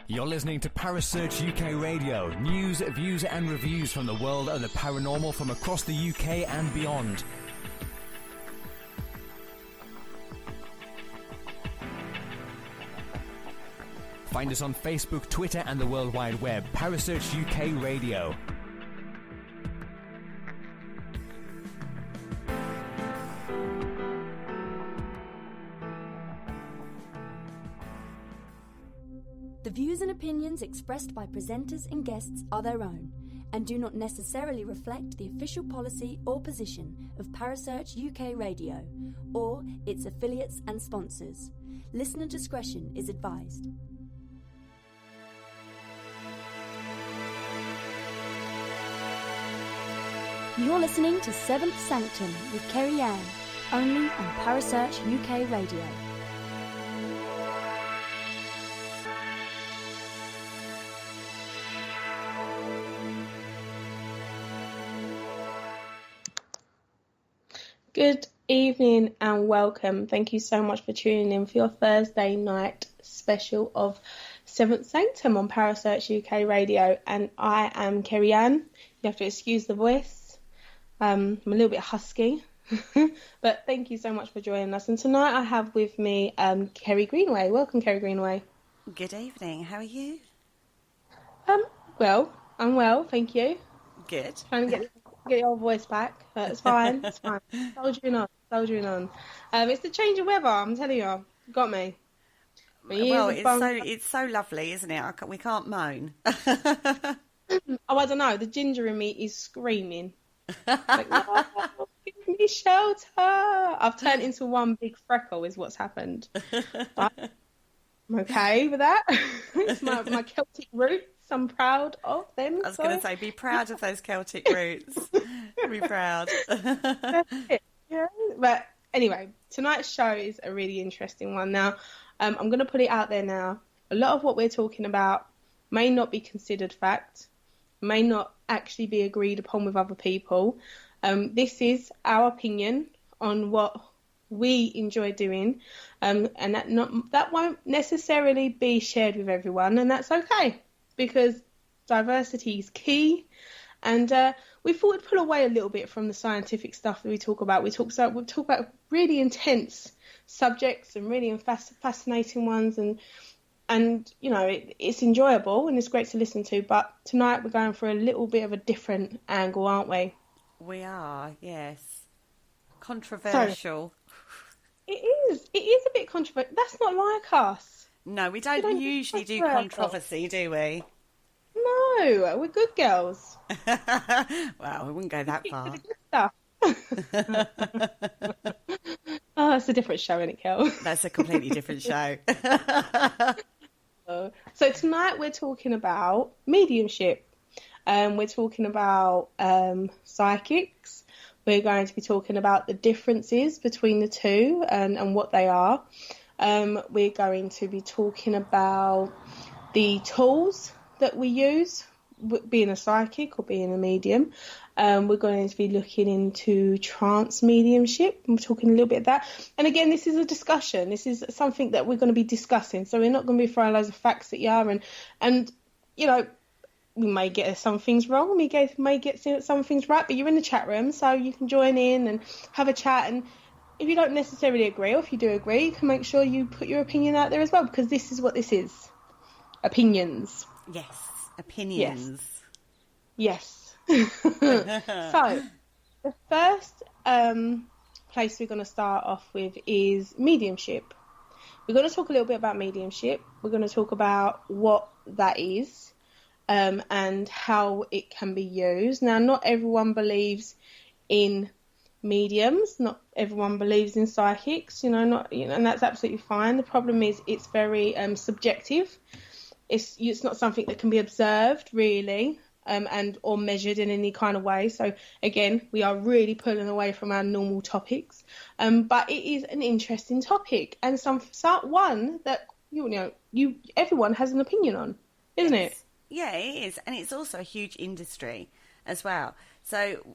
You're listening to Parasearch UK Radio. News, views and reviews from the world of the paranormal from across the UK and beyond. Find us on Facebook, Twitter and the World Wide Web. Parasearch UK Radio. The views and opinions expressed by presenters and guests are their own and do not necessarily reflect the official policy or position of Parasearch UK Radio or its affiliates and sponsors. Listener discretion is advised. You're listening to Seventh Sanctum with Kerry, only on Parasearch UK Radio. Good evening and welcome. Thank you so much for tuning in for your Thursday night special of Seventh Sanctum on Parasearch UK Radio. And I am Kerry. You have to excuse the voice. I'm a little bit husky, but thank you so much for joining us. And tonight I have with me Kerry Greenaway. Welcome, Kerry Greenaway. Good evening. How are you? Well, I'm well, thank you. Good. Trying to get your voice back. It's fine. It's fine. Soldiering on. It's the change of weather. I'm telling you, got me. Well, it's so lovely, isn't it? We can't moan. Oh, I don't know. The ginger in me is screaming. Like, oh, give me shelter. I've turned into one big freckle, is what's happened. But I'm okay with that. It's my Celtic roots. I'm proud of them. I was going to say, be proud of those Celtic roots. Be proud. Yeah. But anyway, tonight's show is a really interesting one. Now, I'm going to put it out there now. A lot of what we're talking about may not be considered fact, may not actually be agreed upon with other people. This is our opinion on what we enjoy doing, and that won't necessarily be shared with everyone, and that's okay. Because diversity is key, and we thought we'd pull away a little bit from the scientific stuff that we talk about. We talk about really intense subjects and really fascinating ones, and you know it's enjoyable and it's great to listen to. But tonight we're going for a little bit of a different angle, aren't we? We are, yes. Controversial. So, it is a bit controversial. That's not like us. No, we don't usually do controversy, do we? No, we're good girls. Well, we wouldn't go that far. Oh, it's a different show, isn't it, Kel? That's a completely different show. So tonight we're talking about mediumship. We're talking about psychics. We're going to be talking about the differences between the two and what they are. We're going to be talking about the tools that we use, being a psychic or being a medium. We're going to be looking into trance mediumship. We're talking a little bit of that. And again, this is a discussion. This is something that we're going to be discussing. So we're not going to be throwing loads of facts at you. And you know, we may get some things wrong. We may get some things right. But you're in the chat room, so you can join in and have a chat. And if you don't necessarily agree, or if you do agree, you can make sure you put your opinion out there as well, because this is what this is. Opinions. Yes, opinions. Yes. So, the first place we're going to start off with is mediumship. We're going to talk a little bit about mediumship. We're going to talk about what that is and how it can be used. Now, not everyone believes in mediums, not everyone believes in psychics, and that's absolutely fine. The problem is it's very subjective. It's not something that can be observed really and or measured in any kind of way. So again, we are really pulling away from our normal topics, but it is an interesting topic and one that everyone has an opinion on, isn't it? Yeah, it is, and it's also a huge industry as well. So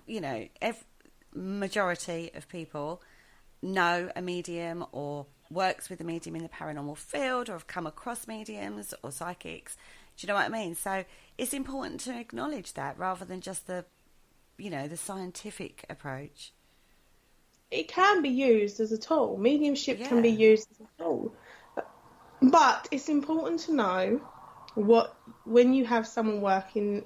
majority of people know a medium or works with a medium in the paranormal field or have come across mediums or psychics. Do you know what I mean? So it's important to acknowledge that rather than just the scientific approach. It can be used as a tool. Mediumship can be used as a tool. But it's important to know when you have someone working,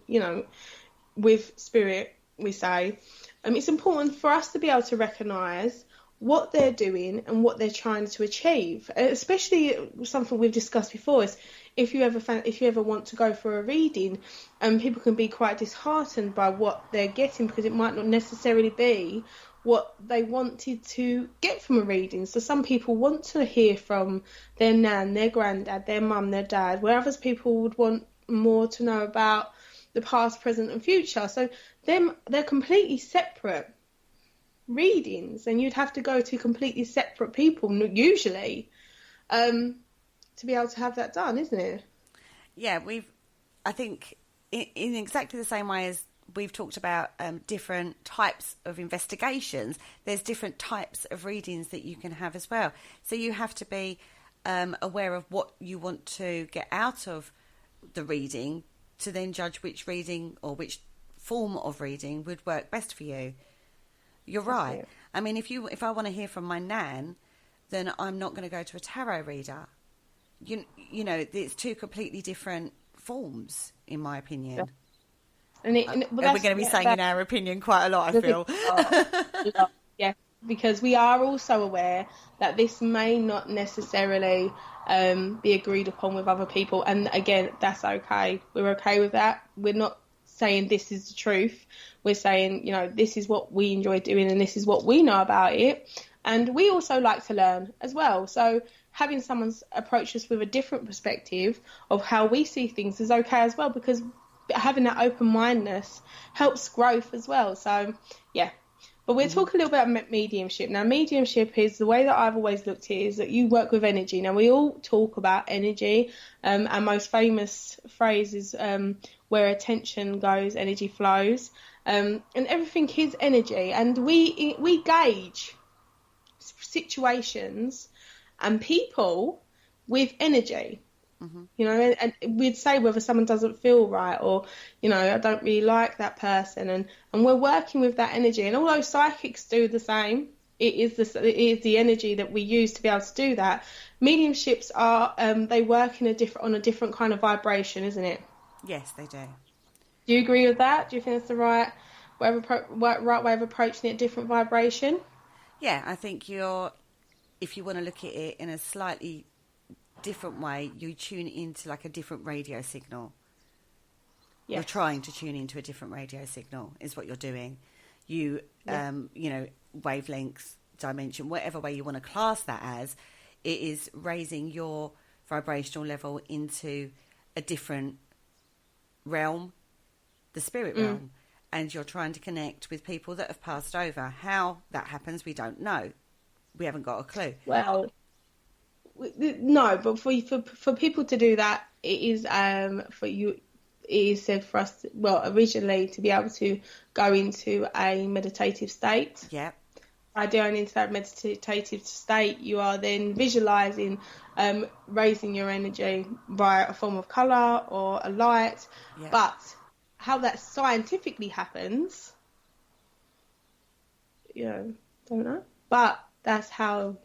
with spirit, we say, it's important for us to be able to recognise what they're doing and what they're trying to achieve. Especially something we've discussed before is if you ever want to go for a reading, people can be quite disheartened by what they're getting because it might not necessarily be what they wanted to get from a reading. So some people want to hear from their nan, their granddad, their mum, their dad, where others people would want more to know about the past, present and future. So they're completely separate readings, and you'd have to go to completely separate people usually to be able to have that done, isn't it? Yeah, I think in exactly the same way as we've talked about different types of investigations, there's different types of readings that you can have as well. So you have to be aware of what you want to get out of the reading to then judge which reading or which form of reading would work best for you. You're right. I mean, if I want to hear from my nan, then I'm not going to go to a tarot reader. You know, it's two completely different forms, in my opinion. Yeah. And we're going to be saying in our opinion quite a lot, I feel. Yeah, because we are also aware that this may not necessarily be agreed upon with other people. And again, that's okay. We're okay with that. We're not saying this is the truth. We're saying, this is what we enjoy doing and this is what we know about it. And we also like to learn as well. So having someone approach us with a different perspective of how we see things is okay as well, because having that open-mindedness helps growth as well. So, yeah. But we'll talk a little bit about mediumship. Now, mediumship is the way that I've always looked at it is that you work with energy. Now, we all talk about energy. Our most famous phrase is where attention goes, energy flows. And everything is energy. And we gauge situations and people with energy. Mm-hmm. And we'd say whether someone doesn't feel right or, I don't really like that person. And we're working with that energy. And although psychics do the same, it is the energy that we use to be able to do that. Mediumships are, they work on a different kind of vibration, isn't it? Yes, they do. Do you agree with that? Do you think it's the right way of approaching it, different vibration? Yeah, I think if you want to look at it in a slightly different way, you tune into like a different radio signal. Yes. You're trying to tune into a different radio signal is what you're doing. You wavelengths, dimension, whatever way you want to class that as, it is raising your vibrational level into a different realm, the spirit realm, and you're trying to connect with people that have passed over. How that happens, we don't know. We haven't got a clue. Well, no, but for people to do that, it is it is said for us, originally to be able to go into a meditative state. Yeah. By going into that meditative state, you are then visualizing raising your energy by a form of color or a light. Yeah. But how that scientifically happens, don't know. But that's how,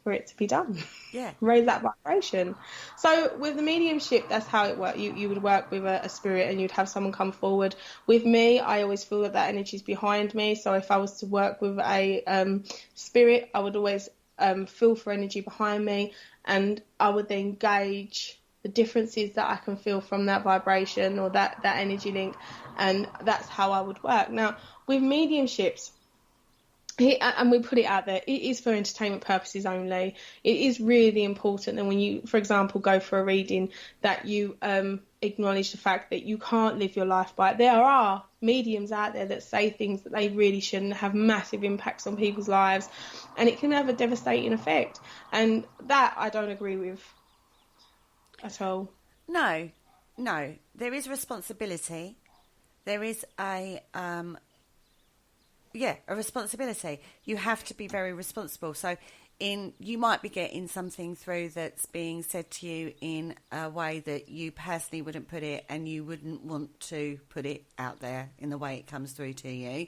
for it to be done. Yeah. Raise that vibration. So with the mediumship, that's how it works. You would work with a spirit and you'd have someone come forward. With me, I always feel that energy is behind me. So if I was to work with a spirit, I would always feel for energy behind me, and I would then gauge the differences that I can feel from that vibration or that energy link, and that's how I would work. Now, with mediumships, and we put it out there, it is for entertainment purposes only. It is really important that when you, for example, go for a reading, that you acknowledge the fact that you can't live your life by it. There are mediums out there that say things that they really shouldn't, have massive impacts on people's lives, and it can have a devastating effect. And that I don't agree with at all. No. There is responsibility. There is a responsibility. You have to be very responsible. So you might be getting something through that's being said to you in a way that you personally wouldn't put it, and you wouldn't want to put it out there in the way it comes through to you.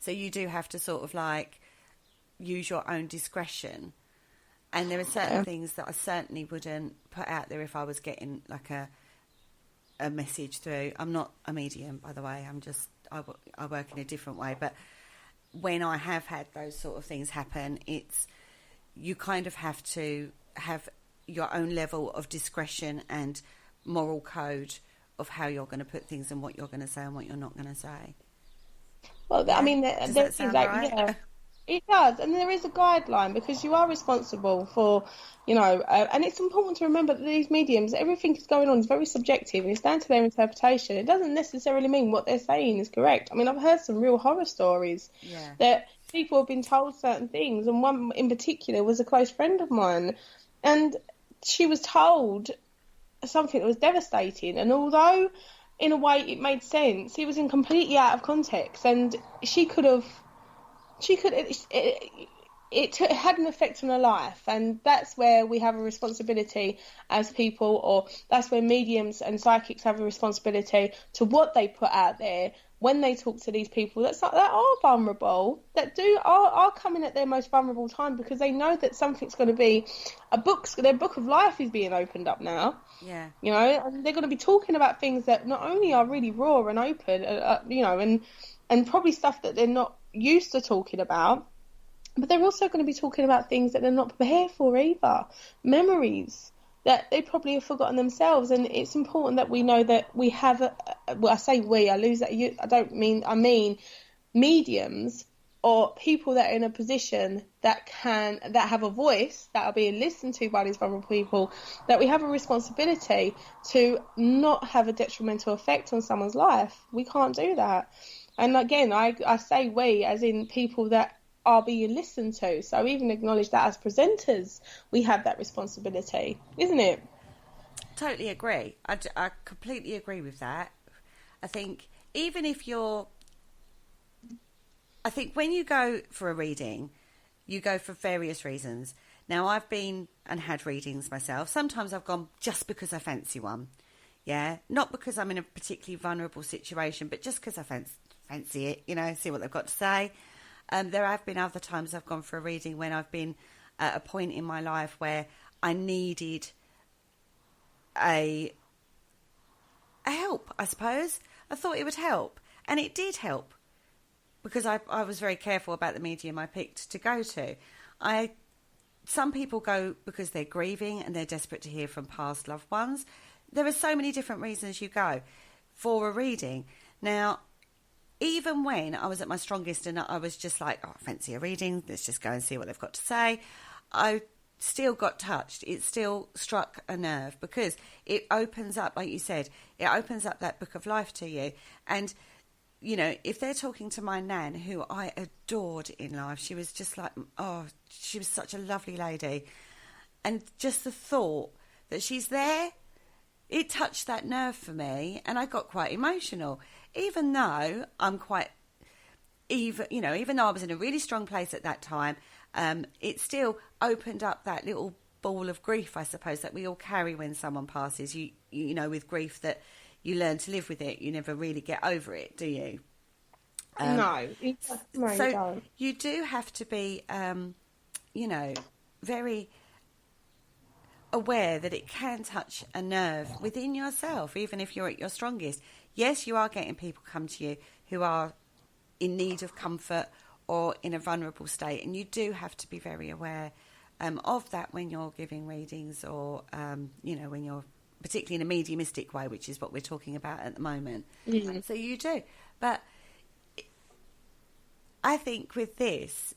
So you do have to sort of like use your own discretion. And there are certain things that I certainly wouldn't put out there if I was getting like a message through. I'm not a medium, by the way. I work in a different way. But when I have had those sort of things happen, you kind of have to have your own level of discretion and moral code of how you're going to put things and what you're going to say and what you're not going to say. Well, Yeah? I mean, Does that sound right? yeah, it does, and there is a guideline because you are responsible for, and it's important to remember that these mediums, everything that's going on is very subjective and it's down to their interpretation. It doesn't necessarily mean what they're saying is correct. I mean, I've heard some real horror stories that people have been told certain things, and one in particular was a close friend of mine, and she was told something that was devastating, and although in a way it made sense, it was in completely out of context, and it had an effect on her life, and that's where we have a responsibility as people, or that's where mediums and psychics have a responsibility to what they put out there when they talk to these people that are vulnerable, that are coming at their most vulnerable time, because they know that something's going to be their book of life is being opened up now. Yeah. And they're going to be talking about things that not only are really raw and open, and probably stuff that they're not used to talking about, but they're also going to be talking about things that they're not prepared for either. Memories that they probably have forgotten themselves, and it's important that we know that we have I say we, I mean mediums or people that are in a position that have a voice, that are being listened to by these vulnerable people, that we have a responsibility to not have a detrimental effect on someone's life. We can't do that. And again, I say we as in people that are being listened to. So even acknowledge that as presenters, we have that responsibility, isn't it? Totally agree. I completely agree with that. I think even if I think when you go for a reading, you go for various reasons. Now, I've been and had readings myself. Sometimes I've gone just because I fancy one. Yeah, not because I'm in a particularly vulnerable situation, but just because I fancy it, see what they've got to say. There have been other times I've gone for a reading when I've been at a point in my life where I needed a help, I suppose. I thought it would help, and it did help, because I was very careful about the medium I picked to go to. Some people go because they're grieving and they're desperate to hear from past loved ones. There are so many different reasons you go for a reading. Now, even when I was at my strongest and I was just like, I fancy a reading, let's just go and see what they've got to say, I still got touched. It still struck a nerve, because it opens up, like you said, it opens up that book of life to you. And, if they're talking to my nan, who I adored in life, she was just like, she was such a lovely lady. And just the thought that she's there, it touched that nerve for me, and I got quite emotional. Even though even though I was in a really strong place at that time, it still opened up that little ball of grief, I suppose, that we all carry when someone passes. With grief, that you learn to live with it. You never really get over it, do you? No, you don't. You do have to be, very aware that it can touch a nerve within yourself, even if you're at your strongest. Yes, you are getting people come to you who are in need of comfort or in a vulnerable state, and you do have to be very aware of that when you're giving readings, or when you're particularly in a mediumistic way, which is what we're talking about at the moment. Mm-hmm. So you do. But I think with this,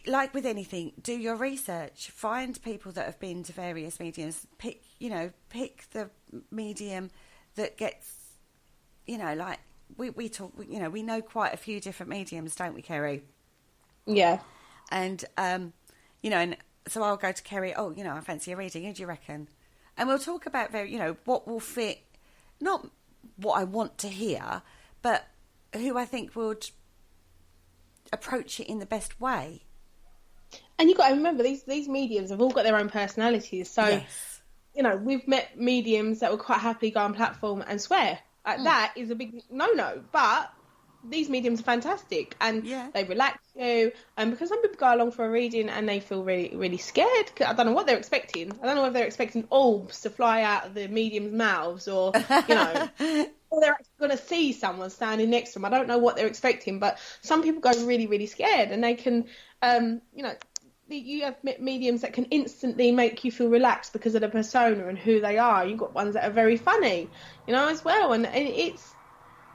like with anything, do your research. Find people that have been to various mediums. Pick the medium that gets, like we talk. We know quite a few different mediums, don't we, Kerry? Yeah. And and so I'll go to Kerry. Oh, I fancy a reading. Who do you reckon? And we'll talk about what will fit, not what I want to hear, but who I think would approach it in the best way. And you've got to remember, these mediums have all got their own personalities. So, Yes. you know, we've met mediums that will quite happily go on platform and swear. Like, that is a big no-no. But these mediums are fantastic, and they relax you. And because some people go along for a reading and they feel really, really scared. I don't know what they're expecting. I don't know if they're expecting orbs to fly out of the medium's mouths, or, you know, or they're actually going to see someone standing next to them. I don't know what they're expecting, but some people go really, really scared, and they can, you know, you have mediums that can instantly make you feel relaxed because of the persona and who they are. You've got ones that are very funny, you know, as well. And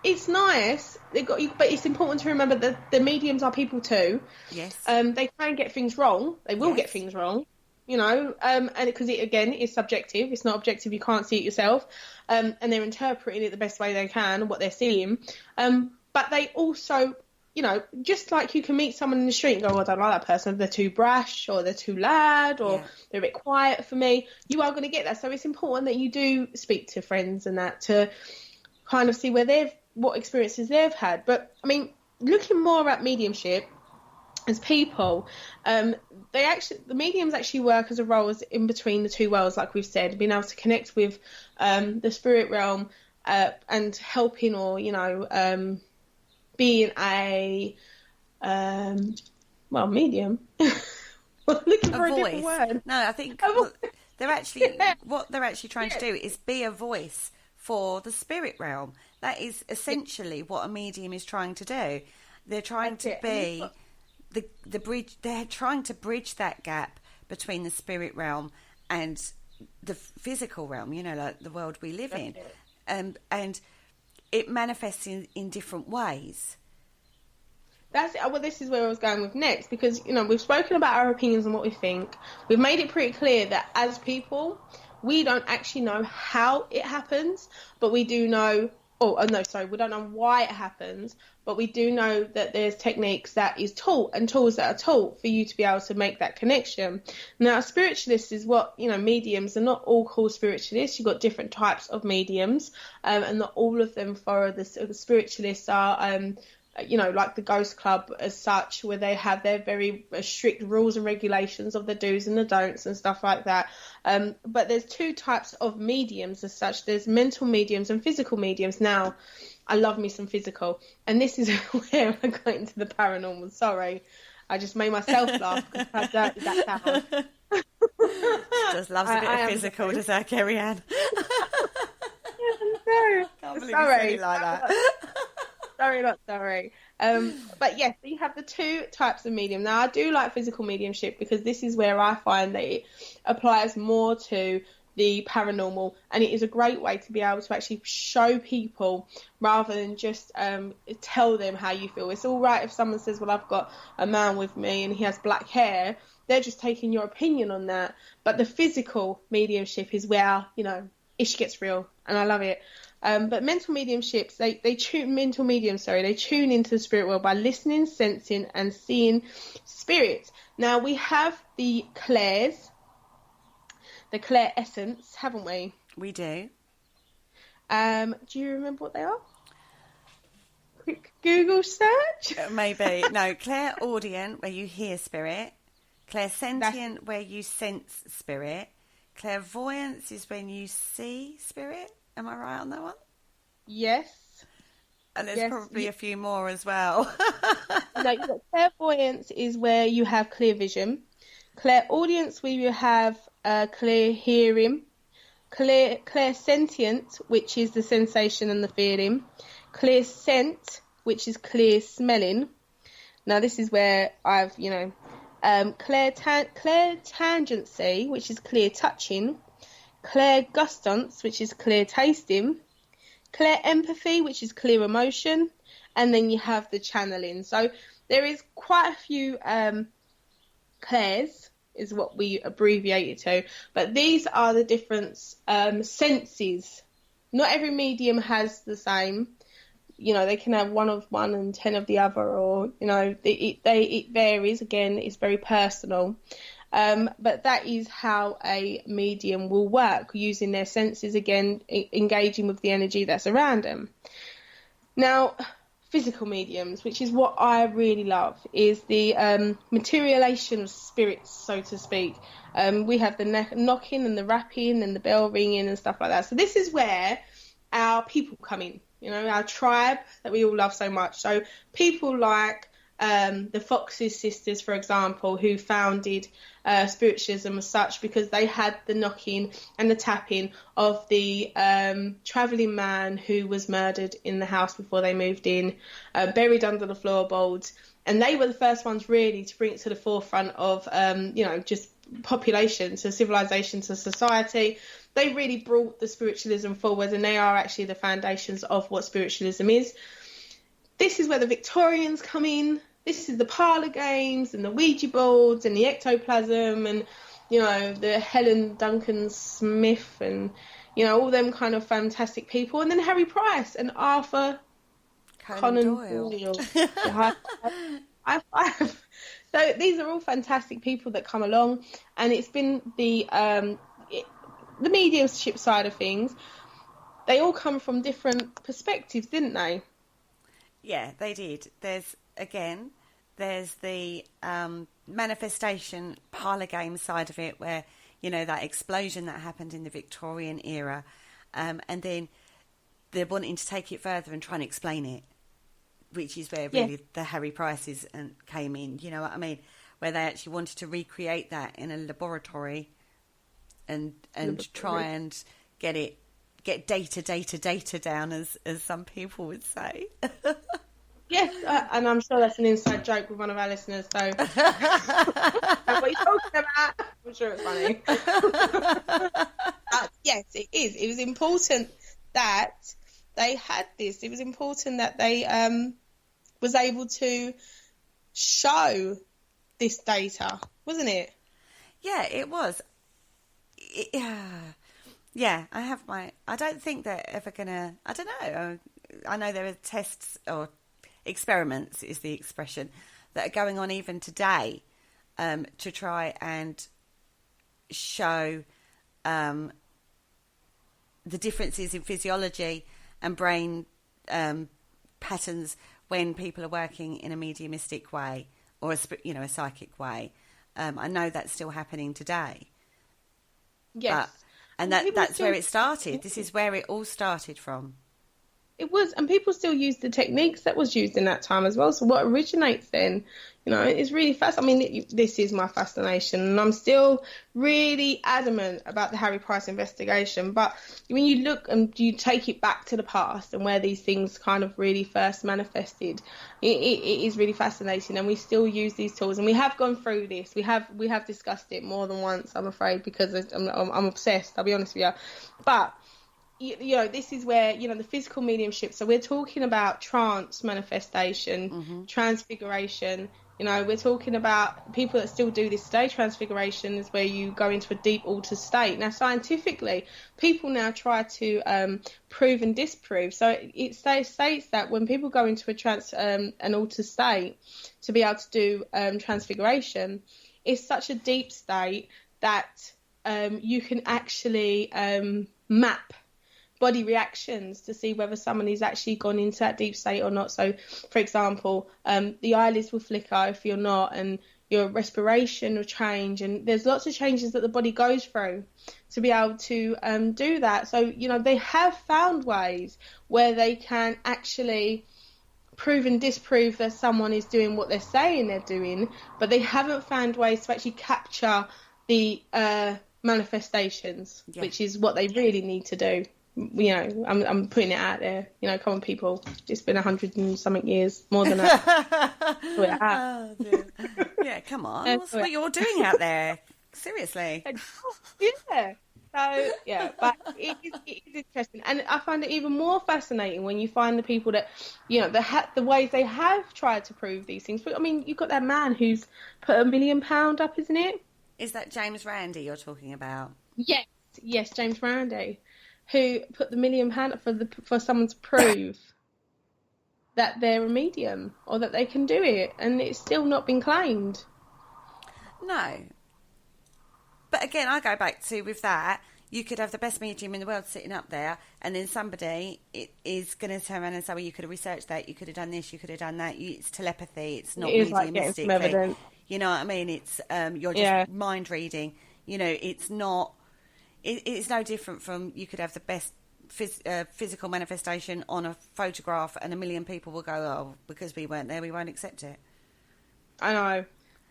it's nice. But it's important to remember that the mediums are people too. Yes. They can get things wrong. They will get things wrong, you know, and because it, again, is subjective. It's not objective. You can't see it yourself. And they're interpreting it the best way they can, what they're seeing. But they also, you know, just like you can meet someone in the street and go, oh, I don't like that person. They're too brash, or they're too loud, or they're a bit quiet for me. You are going to get that. So it's important that you do speak to friends and that, to kind of see what experiences they've had. But I mean, looking more at mediumship as people, the mediums actually work as a role as in between the two worlds, like we've said, being able to connect with the spirit realm and helping, or, you know, being a medium. Looking for a voice. different word. No, I think what they're actually trying to do is be a voice for the spirit realm. That is essentially what a medium is trying to do. They're trying to be the bridge. They're trying to bridge that gap between the spirit realm and the physical realm, you know, like the world we live in. And it manifests in different ways. That's it. Well, this is where I was going with next, because, you know, we've spoken about our opinions and what we think. We've made it pretty clear that as people, we don't actually know how it happens, but we do know, we don't know why it happens, but we do know that there's techniques that is taught and tools that are taught for you to be able to make that connection. Now, spiritualists is what, you know, mediums are not all called spiritualists. You've got different types of mediums, and not all of them follow the spiritualists are, you know, like the Ghost Club as such, where they have their very strict rules and regulations of the do's and the don'ts and stuff like that. But there's two types of mediums as such. There's mental mediums and physical mediums. Now, I love me some physical. And this is where I got into the paranormal. Sorry. I just made myself laugh because how dirty that sounds. Just loves a bit of physical, does that, Kerry Ann? No, Can't believe sorry. you said it like that. Sorry, not sorry. But yes, you have the two types of medium. Now, I do like physical mediumship because this is where I find that it applies more to the paranormal, and it is a great way to be able to actually show people rather than just tell them how you feel. It's all right if someone says, well, I've got a man with me and he has black hair. They're just taking your opinion on that. But the physical mediumship is where, you know, ish gets real, and I love it. But mental mediumships, they tune into the spirit world by listening, sensing, and seeing spirits. Now, we have the clairs, the clair essence, haven't we? We do. Do you remember what they are? Quick Google search. Maybe. No, clairaudient, where you hear spirit. Clairsentient, where you sense spirit. Clairvoyance is when you see spirit. Am I right on that one? Yes. And there's probably a few more as well. No, clairvoyance is where you have clear vision. Clairaudience, where you have clear hearing. Clairsentient, which is the sensation and the feeling. Clairscent, which is clear smelling. Now, this is where I've, you know, clairtangency, which is clear touching. Clairgustance, which is clear tasting. Clear empathy, which is clear emotion. And then you have the channeling. So there is quite a few clairs, is what we abbreviate it to. But these are the different senses. Not every medium has the same. You know, they can have one of one and 10 of the other, or, you know, it varies. Again, it's very personal. But that is how a medium will work, using their senses, again, engaging with the energy that's around them. Now, physical mediums, which is what I really love, is the materialization of spirits, so to speak. We have the knocking and the rapping and the bell ringing and stuff like that. So this is where our people come in, our tribe that we all love so much. So people like the Fox's sisters, for example, who founded spiritualism as such, because they had the knocking and the tapping of the travelling man who was murdered in the house before they moved in, buried under the floorboards. And they were the first ones really to bring it to the forefront of, just population, to civilization, to society. They really brought the spiritualism forward, and they are actually the foundations of what spiritualism is. This is where the Victorians come in. This is the parlour games and the Ouija boards and the ectoplasm and, the Helen Duncan Smith and, all them kind of fantastic people. And then Harry Price and Arthur Conan Doyle. High five. So these are all fantastic people that come along, and it's been the mediumship side of things. They all come from different perspectives, didn't they? Yeah, they did. There's the manifestation parlour game side of it, where, that explosion that happened in the Victorian era, and then they're wanting to take it further and try and explain it, which is where really the Harry Prices came in, you know what I mean? Where they actually wanted to recreate that in a laboratory and try and get data down, as some people would say. Yes, and I'm sure that's an inside joke with one of our listeners, so what are you talking about? I'm sure it's funny. Yes, it is. It was important that they had this. It was important that they was able to show this data, wasn't it? Yeah, it was. Yeah, I don't think they're ever gonna. I don't know. I know there are tests or experiments is the expression that are going on even today to try and show the differences in physiology and brain patterns when people are working in a mediumistic way or a psychic way. I know that's still happening today. Yes, that's where it started. This is where it all started from. It was, and people still use the techniques that was used in that time as well. So what originates then, it's really fast. I mean, this is my fascination, and I'm still really adamant about the Harry Price investigation. But when you look and you take it back to the past and where these things kind of really first manifested, it is really fascinating. And we still use these tools, and we have gone through this. We have discussed it more than once, I'm afraid, because I'm obsessed. I'll be honest with you, but. This is where, the physical mediumship. So we're talking about trance manifestation, transfiguration. We're talking about people that still do this today. Transfiguration is where you go into a deep altered state. Now, scientifically, people now try to prove and disprove. So it states that when people go into an altered state to be able to do transfiguration, it's such a deep state that you can actually map body reactions to see whether someone has actually gone into that deep state or not. So, for example, the eyelids will flicker if you're not, and your respiration will change, and there's lots of changes that the body goes through to be able to do that. So, they have found ways where they can actually prove and disprove that someone is doing what they're saying they're doing, but they haven't found ways to actually capture the manifestations, which is what they really need to do. I'm putting it out there. Come on, people. It's been 100 and something years, more than that. Oh, dear. Yeah, come on. That's what you're doing out there. Seriously. Yeah. So, yeah, but it is interesting. And I find it even more fascinating when you find the people that, the ways they have tried to prove these things. But, I mean, you've got that man who's put £1 million up, isn't it? Is that James Randi you're talking about? Yes, James Randi, who put the £1 million up for someone to prove that they're a medium or that they can do it, and it's still not been claimed. No. But again, I go back to with that, you could have the best medium in the world sitting up there, and then somebody is going to turn around and say, well, you could have researched that, you could have done this, you could have done that. It's telepathy. It's not mediumistic. You know what I mean? It's you're just mind reading. You know, it's not. It's no different from you could have the best physical manifestation on a photograph, and a million people will go, oh, because we weren't there, we won't accept it. I know.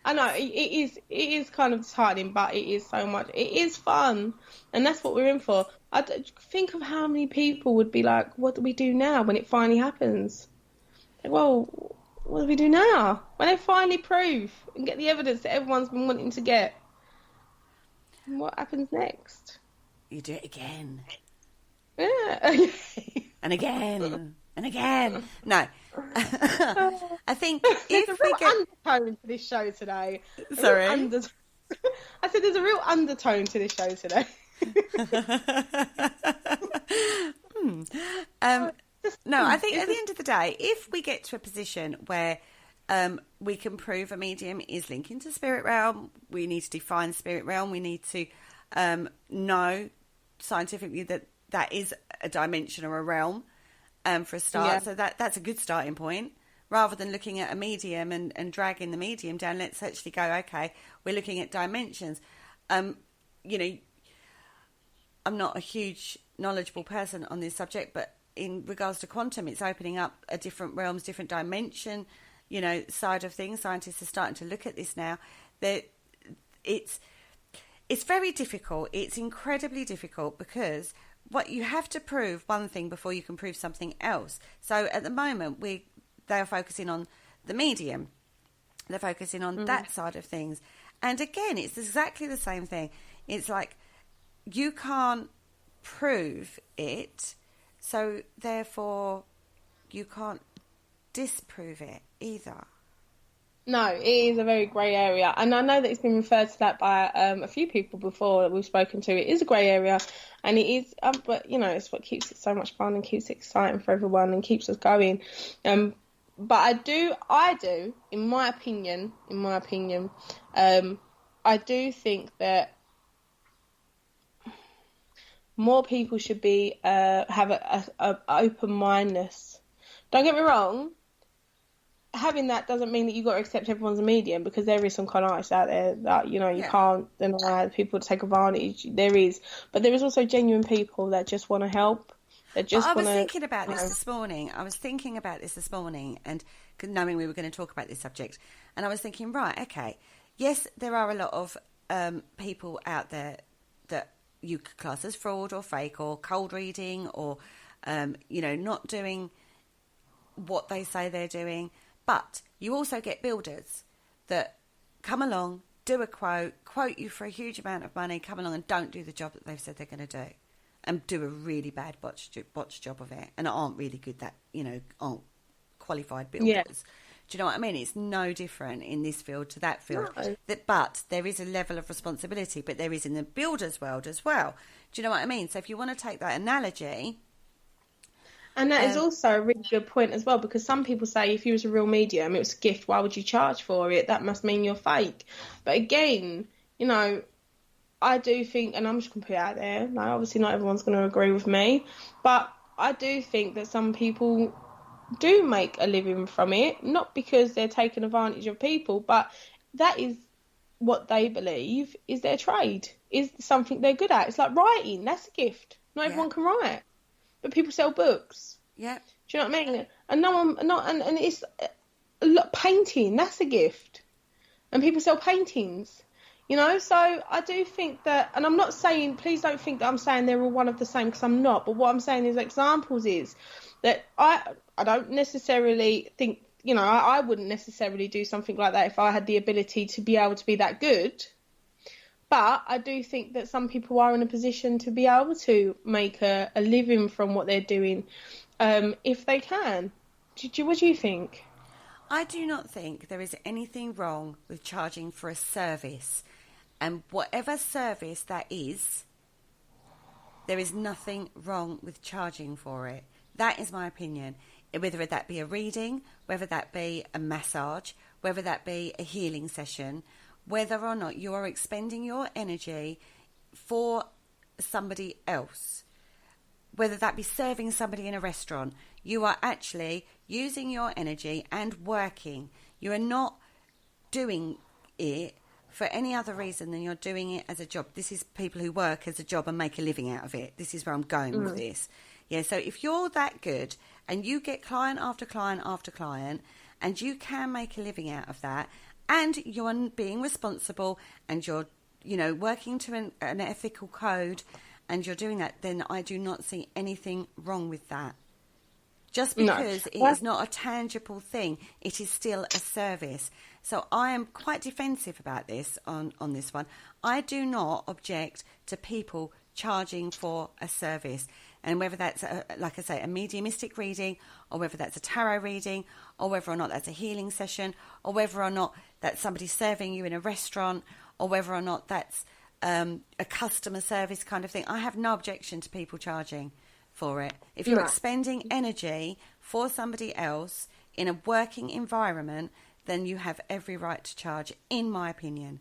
It is kind of disheartening, but it is so much. It is fun, and that's what we're in for. Think of how many people would be like, what do we do now when it finally happens? Like, well, what do we do now? When they finally prove and get the evidence that everyone's been wanting to get, what happens next? You do it again. Yeah. And again. And again. No. I think there's a real undertone to this show today. Sorry? I said there's a real undertone to this show today. No, I think at the end of the day, if we get to a position where we can prove a medium is linking to spirit realm, we need to define spirit realm, we need to know scientifically that is a dimension or a realm for a start. Yeah. So that's a good starting point. Rather than looking at a medium and dragging the medium down, let's actually go, okay, we're looking at dimensions. You know, I'm not a huge knowledgeable person on this subject, but in regards to quantum, it's opening up a different realms, different dimension, you know, side of things. Scientists are starting to look at this now. That it's very difficult. It's incredibly difficult because what you have to prove one thing before you can prove something else. So at the moment, they are focusing on the medium. They're focusing on that side of things. And again, it's exactly the same thing. It's like you can't prove it, so therefore you can't disprove it either. No, it is a very grey area. And I know that it's been referred to that by a few people before that we've spoken to. It is a grey area, and it is, but, you know, it's what keeps it so much fun and keeps it exciting for everyone and keeps us going. But I do, in my opinion, I do think that more people should be have a open-mindedness. Don't get me wrong. Having that doesn't mean that you've got to accept everyone's a medium, because there is some connives out there that, you know, you can't deny people to take advantage. There is. But there is also genuine people that just want to help. That just I was thinking about this this morning. And knowing we were going to talk about this subject. And I was thinking, right, okay, yes, there are a lot of people out there that you could class as fraud or fake or cold reading or, you know, not doing what they say they're doing. But you also get builders that come along, do a quote you for a huge amount of money, come along and don't do the job that they've said they're going to do, and do a really bad botched job of it, and aren't really good, that, you know, aren't qualified builders. Yeah. Do you know what I mean? It's no different in this field to that field. No. But there is a level of responsibility, but there is in the builders world as well. Do you know what I mean? So if you want to take that analogy... And that is also a really good point as well, because some people say if you was a real medium, it was a gift, why would you charge for it? That must mean you're fake. But again, you know, I do think, and I'm just going to put it out there, no, obviously not everyone's going to agree with me, but I do think that some people do make a living from it, not because they're taking advantage of people, but that is what they believe is their trade, is something they're good at. It's like writing, that's a gift. Not everyone can write. But people sell books. Yeah. Do you know what I mean? And it's painting, that's a gift. And people sell paintings. You know, so I do think that, and I'm not saying, please don't think that I'm saying they're all one of the same, because I'm not, but what I'm saying is examples is that I don't necessarily think, you know, I wouldn't necessarily do something like that if I had the ability to be able to be that good. But I do think that some people are in a position to be able to make a living from what they're doing, if they can. What do you think? I do not think there is anything wrong with charging for a service. And whatever service that is, there is nothing wrong with charging for it. That is my opinion. Whether that be a reading, whether that be a massage, whether that be a healing session, whether or not you are expending your energy for somebody else, whether that be serving somebody in a restaurant, you are actually using your energy and working. You are not doing it for any other reason than you're doing it as a job. This is people who work as a job and make a living out of it. This is where I'm going with this. Yeah, so if you're that good and you get client after client after client and you can make a living out of that and you're being responsible and you're, you know, working to an ethical code and you're doing that, then I do not see anything wrong with that. Just because it is not a tangible thing, it is still a service. So I am quite defensive about this on this one. I do not object to people charging for a service. And whether that's, like I say, a mediumistic reading, or whether that's a tarot reading, or whether or not that's a healing session, or whether or not that's somebody serving you in a restaurant, or whether or not that's a customer service kind of thing, I have no objection to people charging for it. If you're expending energy for somebody else in a working environment, then you have every right to charge, in my opinion.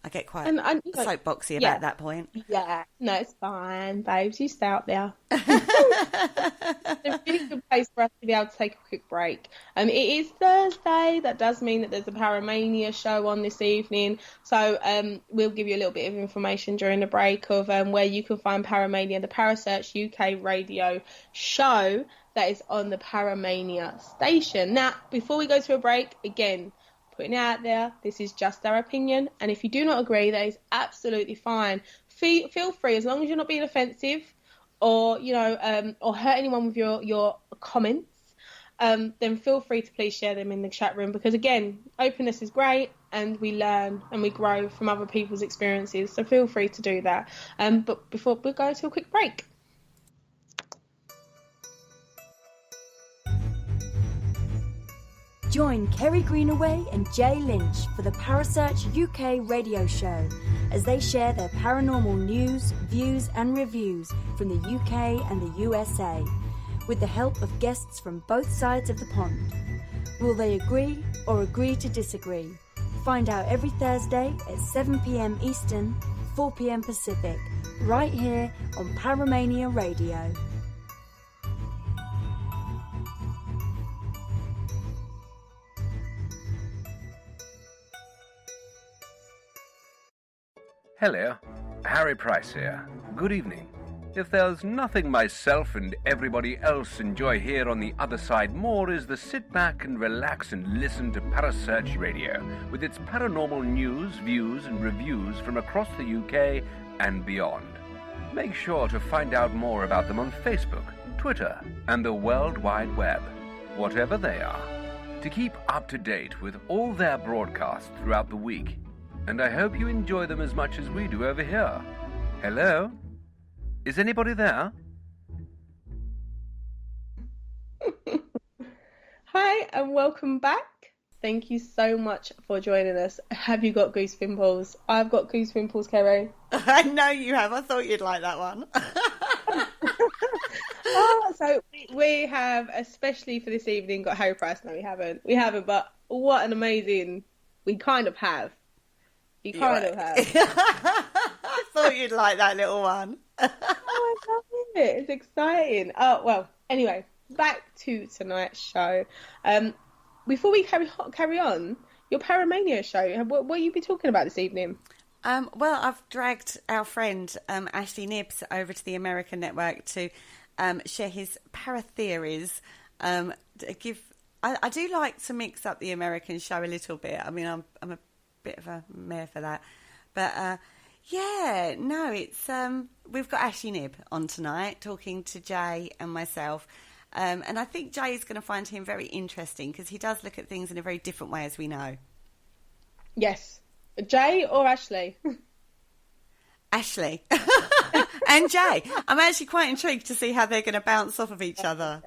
I get quite soapboxy about that point. Yeah, no, it's fine, babes. You stay out there. It's a really good place for us to be able to take a quick break. It is Thursday. That does mean that there's a Paramania show on this evening. So we'll give you a little bit of information during the break of where you can find Paramania, the Parasearch UK radio show that is on the Paramania station. Now, before we go to a break, again, putting it out there, this is just our opinion, and if you do not agree, that is absolutely fine. Feel free, as long as you're not being offensive or or hurt anyone with your comments, then feel free to please share them in the chat room, because again, openness is great and we learn and we grow from other people's experiences, so feel free to do that. But before we go to a quick break, join Kerry Greenaway and Jay Lynch for the Parasearch UK radio show as they share their paranormal news, views and reviews from the UK and the USA, with the help of guests from both sides of the pond. Will they agree or agree to disagree? Find out every Thursday at 7 p.m. Eastern, 4 p.m. Pacific, right here on Paramania Radio. Hello, Harry Price here. Good evening. If there's nothing myself and everybody else enjoy here on the other side more is the sit back and relax and listen to Parasearch Radio with its paranormal news, views and reviews from across the UK and beyond. Make sure to find out more about them on Facebook, Twitter and the World Wide Web, whatever they are, to keep up to date with all their broadcasts throughout the week. And I hope you enjoy them as much as we do over here. Hello? Is anybody there? Hi and welcome back. Thank you so much for joining us. Have you got goose pimples? I've got goose pimples, Kerry. I know you have. I thought you'd like that one. So we have, especially for this evening, got Harry Price. No, we haven't. We haven't, but what an amazing... We kind of have. You kind of have. I thought you'd like that little one. Oh, I love it. It's exciting. Oh, well, anyway, back to tonight's show. Before we carry on, your Paramania show, what will you be talking about this evening? Well, I've dragged our friend Ashley Nibbs over to the American network to share his paratheories. I do like to mix up the American show a little bit. I mean, I'm a bit of a mare for that, but it's we've got Ashley Nibb on tonight talking to Jay and myself, and I think Jay is going to find him very interesting because he does look at things in a very different way, as we know. Yes. Jay or Ashley? Ashley and Jay. I'm actually quite intrigued to see how they're going to bounce off of each other.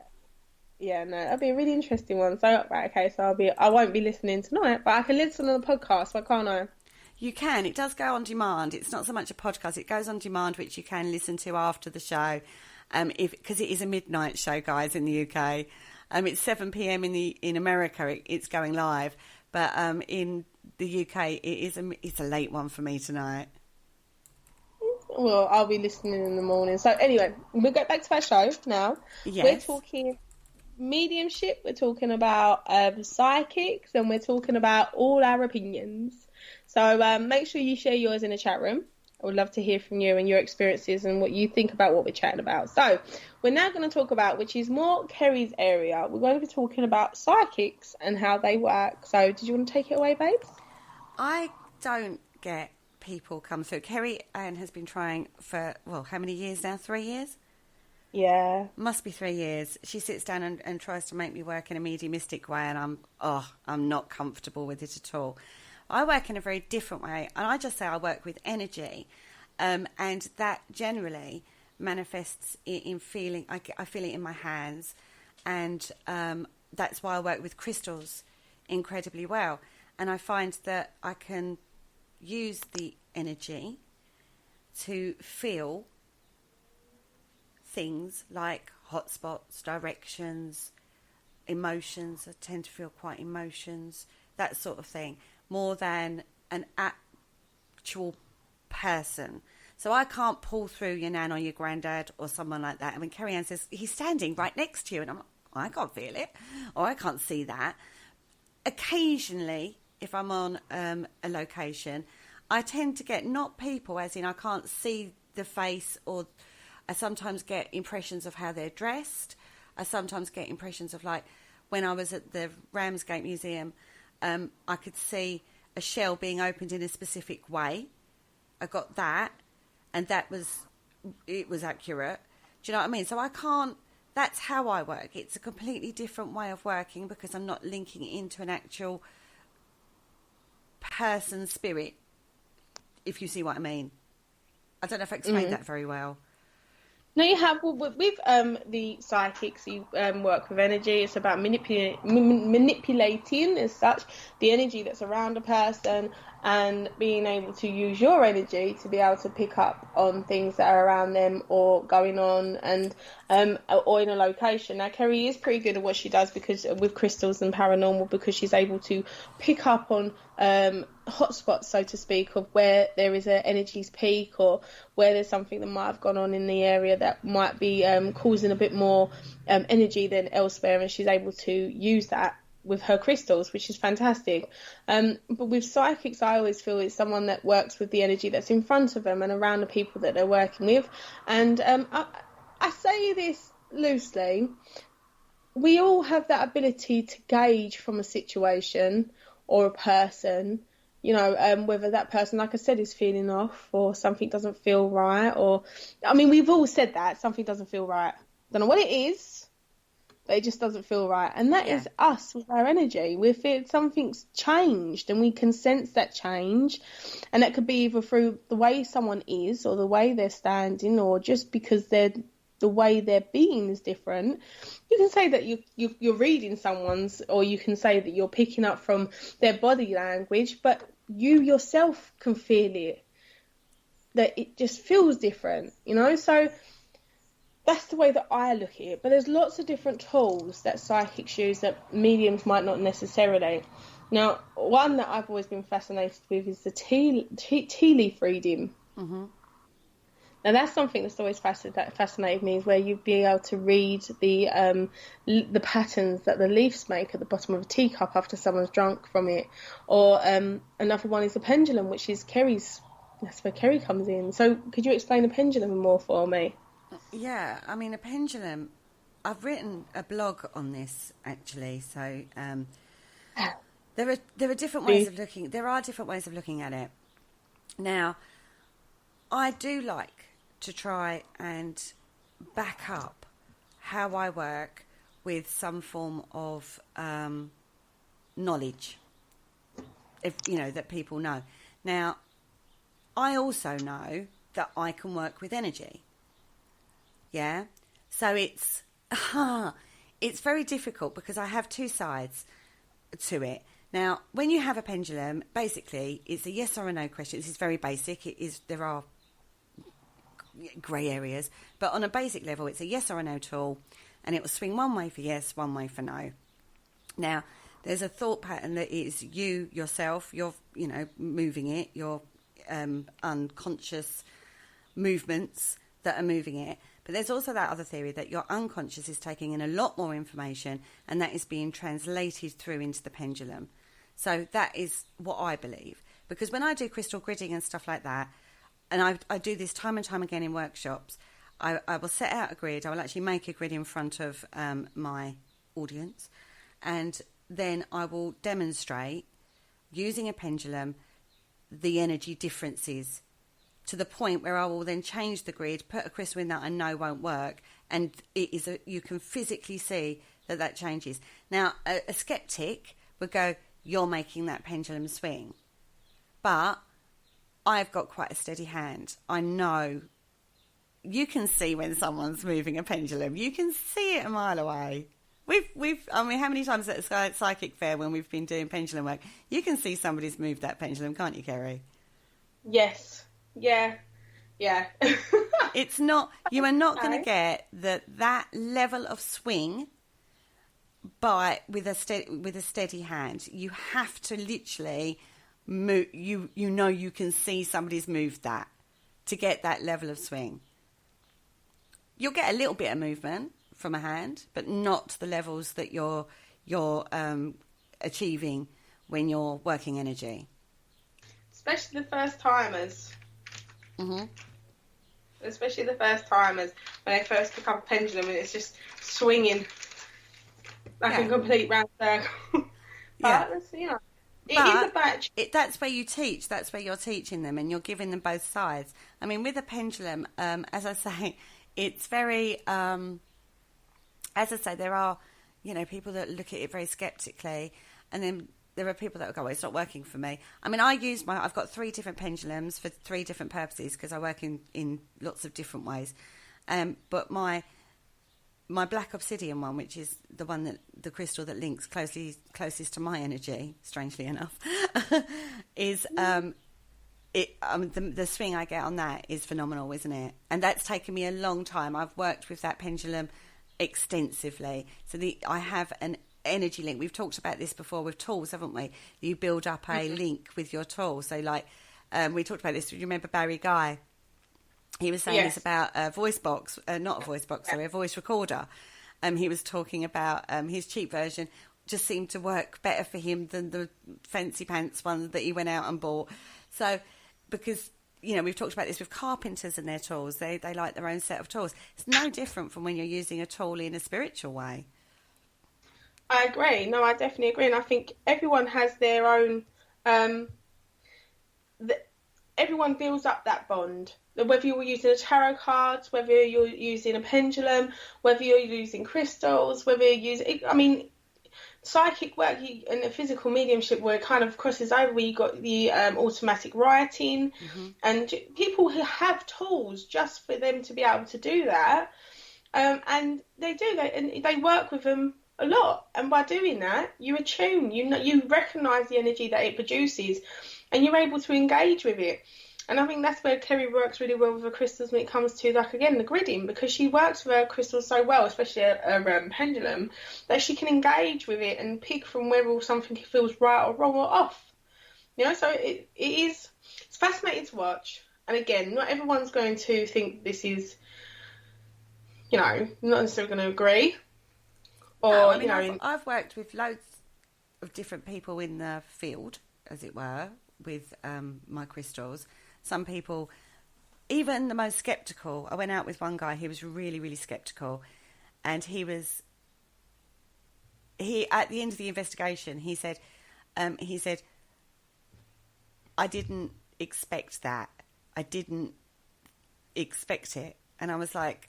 Yeah, no, that'll be a really interesting one. So, right, okay, so I won't be listening tonight, but I can listen on the podcast, why can't I? You can. It does go on demand. It's not so much a podcast. It goes on demand, which you can listen to after the show, because it is a midnight show, guys, in the UK. It's 7 p.m. in America. It's going live, but in the UK, it's a late one for me tonight. Well, I'll be listening in the morning. So anyway, we'll get back to our show now. Yes. We're talking mediumship, we're talking about psychics, and we're talking about all our opinions. So make sure you share yours in the chat room. I would love to hear from you and your experiences and what you think about what we're chatting about. So we're now going to talk about, which is more Kerry's area, we're going to be talking about psychics and how they work. So did you want to take it away, babes? I don't get people come through. Kerry Ann has been trying for, well, how many years now? 3 years? Yeah. Must be 3 years. She sits down and tries to make me work in a mediumistic way, and I'm not comfortable with it at all. I work in a very different way, and I just say I work with energy, and that generally manifests in feeling. I feel it in my hands, and that's why I work with crystals incredibly well. And I find that I can use the energy to feel things like hotspots, directions, emotions. I tend to feel quite emotions, that sort of thing, more than an actual person. So I can't pull through your nan or your granddad or someone like that. I mean, Kerry Ann says, he's standing right next to you. And I'm like, I can't feel it, or I can't see that. Occasionally, if I'm on a location, I tend to get, not people as in I can't see the face, or I sometimes get impressions of how they're dressed. I sometimes get impressions of, like, when I was at the Ramsgate Museum, I could see a shell being opened in a specific way. I got that, and it was accurate. Do you know what I mean? So I can't, that's how I work. It's a completely different way of working because I'm not linking into an actual person spirit, if you see what I mean. I don't know if I explained that very well. No, you have. Well, with the psychics, you work with energy. It's about manipulating, as such, the energy that's around a person, and being able to use your energy to be able to pick up on things that are around them or going on, and or in a location. Now, Kerry is pretty good at what she does because with crystals and paranormal, because she's able to pick up on hotspots, so to speak, of where there is an energy's peak, or where there's something that might have gone on in the area that might be causing a bit more energy than elsewhere, and she's able to use that with her crystals, which is fantastic. But with psychics, I always feel it's someone that works with the energy that's in front of them and around the people that they're working with. And I say this loosely, we all have that ability to gauge from a situation or a person, you know, whether that person, like I said, is feeling off, or something doesn't feel right, or, I mean, we've all said that, something doesn't feel right. Don't know what it is, but it just doesn't feel right. And that is us with our energy. We feel something's changed, and we can sense that change. And that could be either through the way someone is, or the way they're standing, or just because the way their being is different. You can say that you're reading someone's, or you can say that you're picking up from their body language, but you yourself can feel it, that it just feels different, you know? So that's the way that I look at it. But there's lots of different tools that psychics use that mediums might not necessarily. Now, one that I've always been fascinated with is the tea leaf reading. Mm-hmm. Now, that's something that's always fascinated me, is where you'd be able to read the patterns that the leaves make at the bottom of a teacup after someone's drunk from it. Or another one is the pendulum, which is Kerry's. That's where Kerry comes in. So could you explain the pendulum more for me? Yeah, I mean, a pendulum, I've written a blog on this, actually. So there are different ways of looking. There are different ways of looking at it. Now, I do like to try and back up how I work with some form of knowledge, if you know, that people know. Now, I also know that I can work with energy. Yeah, so it's very difficult because I have two sides to it. Now, when you have a pendulum, basically it's a yes or a no question. This is very basic. There are grey areas, but on a basic level, it's a yes or a no tool, and it will swing one way for yes, one way for no. Now, there's a thought pattern that is yourself, you're moving it, your unconscious movements that are moving it. But there's also that other theory that your unconscious is taking in a lot more information, and that is being translated through into the pendulum. So that is what I believe. Because when I do crystal gridding and stuff like that, and I do this time and time again in workshops, I will set out a grid. I will actually make a grid in front of my audience, and then I will demonstrate using a pendulum the energy differences, to the point where I will then change the grid, put a crystal in that I know won't work, and you can physically see that changes. Now, a skeptic would go, "You're making that pendulum swing," but I've got quite a steady hand. I know. You can see when someone's moving a pendulum. You can see it a mile away. I mean, how many times at a psychic fair when we've been doing pendulum work, you can see somebody's moved that pendulum, can't you, Kerry? Yes. Yeah. It's not. You are not going to get that level of swing with a steady hand. You have to literally move. You can see somebody's moved that to get that level of swing. You'll get a little bit of movement from a hand, but not the levels that you're achieving when you're working energy. Especially the first timers. Mm-hmm. Especially the first timers, when they first pick up a pendulum and it's just swinging like a complete round circle. But, it is about... That's where you teach. That's where you're teaching them, and you're giving them both sides. I mean, with a pendulum, as I say, it's very... as I say, there are, people that look at it very sceptically, and then there are people that will go, "Well, it's not working for me." I mean, I've got 3 different pendulums for 3 different purposes, because I work in lots of different ways. But my black obsidian one, which is the one the crystal that links closest to my energy, strangely enough, is the swing I get on that is phenomenal, isn't it? And that's taken me a long time. I've worked with that pendulum extensively, so I have an energy link. We've talked about this before with tools, haven't we? You build up a link with your tool. So like we talked about this. Do you remember Barry Guy? He was saying this about a voice box, not a voice box, sorry, a voice recorder. He was talking about his cheap version just seemed to work better for him than the fancy pants one that he went out and bought. So because we've talked about this with carpenters and their tools. They like their own set of tools. It's no different from when you're using a tool in a spiritual way. I agree. No, I definitely agree. And I think everyone has their own... everyone builds up that bond. Whether you're using a tarot cards, whether you're using a pendulum, whether you're using crystals, whether you're using... I mean, psychic work and the physical mediumship work kind of crosses over, where you got the automatic writing, and people who have tools just for them to be able to do that, and they work with them a lot, and by doing that you attune, you recognize the energy that it produces, and you're able to engage with it. And I think that's where Kerry works really well with her crystals when it comes to, like, again, the gridding, because she works with her crystals so well, especially a pendulum, that she can engage with it and pick from whether something feels right or wrong or off. So it's fascinating to watch. And again, not everyone's going to think this is, not necessarily going to agree. Or, no, I mean, I've worked with loads of different people in the field, as it were, with my crystals. Some people, even the most sceptical, I went out with one guy, he was really, really sceptical, and he at the end of the investigation, he said, "I didn't expect that. I didn't expect it." And I was like,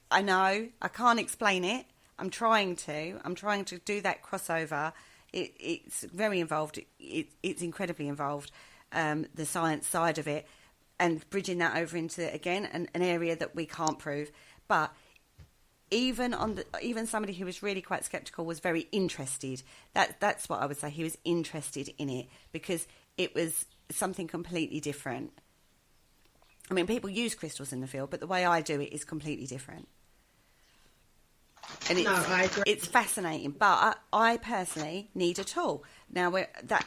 I know, I can't explain it. I'm trying to do that crossover. It's very involved. It's incredibly involved, the science side of it, and bridging that over into, again, an area that we can't prove. But even somebody who was really quite sceptical was very interested. That's what I would say. He was interested in it because it was something completely different. I mean, people use crystals in the field, but the way I do it is completely different. And it's fascinating, but I personally need a tool. Now,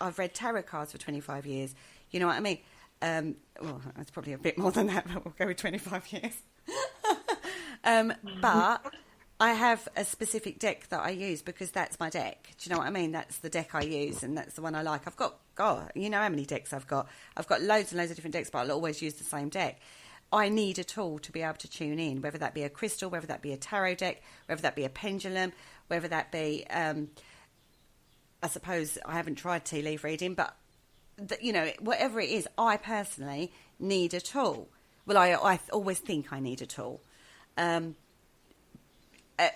I've read tarot cards for 25 years, you know what I mean? Well, it's probably a bit more than that, but we'll go with 25 years. But I have a specific deck that I use because that's my deck. Do you know what I mean? That's the deck I use, and that's the one I like. I've got, God, you know how many decks I've got? I've got loads and loads of different decks, but I'll always use the same deck. I need a tool to be able to tune in, whether that be a crystal, whether that be a tarot deck, whether that be a pendulum, whether that be, I suppose I haven't tried tea leaf reading, but, you know, whatever it is, I personally need a tool. Well, I always think I need a tool. But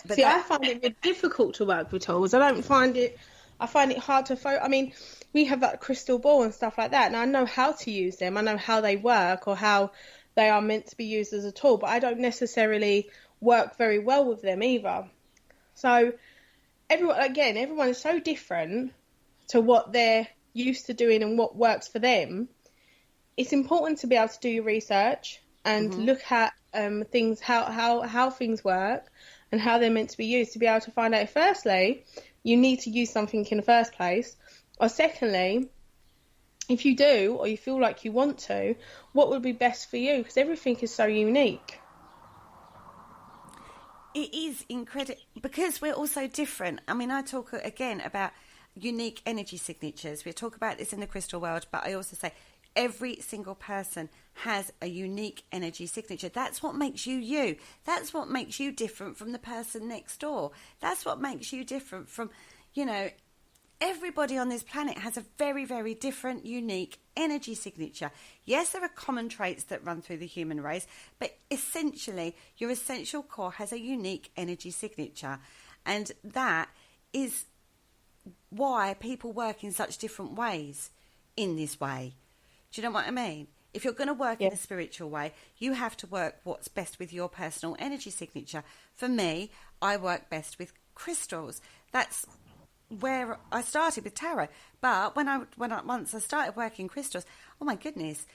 see, I find it really difficult to work with tools. I find it hard to I mean, we have that crystal ball and stuff like that, and I know how to use them. I know how they work or how they are meant to be used as a tool, but I don't necessarily work very well with them either. So everyone is so different to what they're used to doing and what works for them. It's important to be able to do your research and look at things, how things work and how they're meant to be used, to be able to find out if, firstly, you need to use something in the first place, or secondly, if you do or you feel like you want to, what would be best for you? Because everything is so unique. It is incredible because we're all so different. I mean, I talk again about unique energy signatures. We talk about this in the crystal world, but I also say every single person has a unique energy signature. That's what makes you you. That's what makes you different from the person next door. That's what makes you different from, you know, everybody on this planet has a very, very different, unique energy signature. Yes, there are common traits that run through the human race, but essentially, your essential core has a unique energy signature. And that is why people work in such different ways in this way. Do you know what I mean? If you're going to work in a spiritual way, you have to work what's best with your personal energy signature. For me, I work best with crystals. That's where I started with tarot, but once I started working crystals, oh my goodness,